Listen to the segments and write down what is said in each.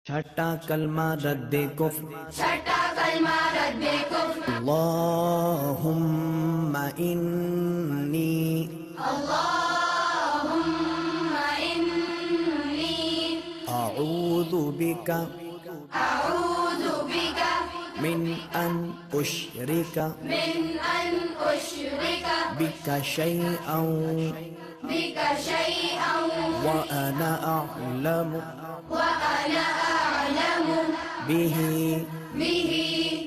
छठा कलमा रद्दे कुफ्र, छठा कलमा रद्दे कुफ्र। अल्लाहुम्मा इन्नी, अल्लाहुम्मा इन्नी अऊज़ु बिका अऊज़ु बिका मिन अन उश्रिका मिन अन उश्रिका बिका शैअन बिका शैअन व अना अअलमु व अना अअलमु बिही बिही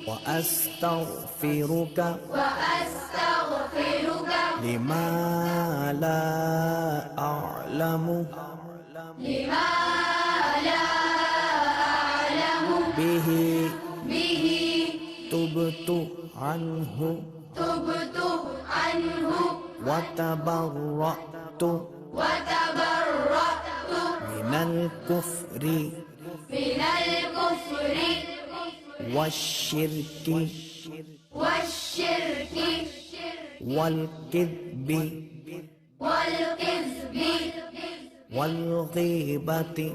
व अस्तगफिरुका व अस्तगफिरुका लिमा ला अअलमु लिमा ला अअलमु बिही बिही तुबतु अन्हु तुबतु अन्हु व तबर्रअतु व तबर्रअतु मिनल कुफ्रि मिनल कुफ्रि वश्शिर्कि वश्शिर्कि वल्किद्बि वल्किज़्बि वल्गीबति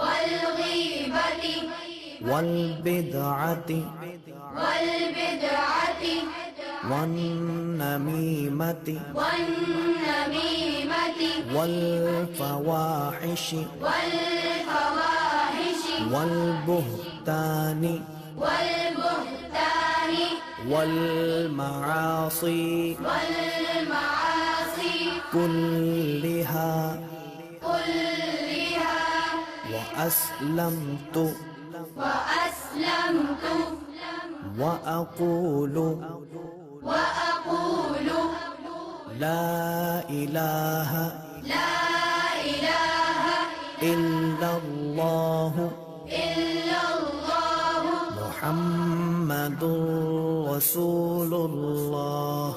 वल्गीबति वल्बिदअति वल्बिदअति वन्नमीमति वन्नमीमति वल्फवाहिशि वल्फवाहिशि वल्बुहतानि वल्बुहतानि वल्मआसि वल्मआसि कुल्लिहा कुल्लिहा वअस्लमतु वअस्लमतु वअक़ूलु वअक़ूल ला इलाहा ला इलाहा इल्लल्लाहु इल्लल्लाहु मुहम्मदुर रसूलुल्लाह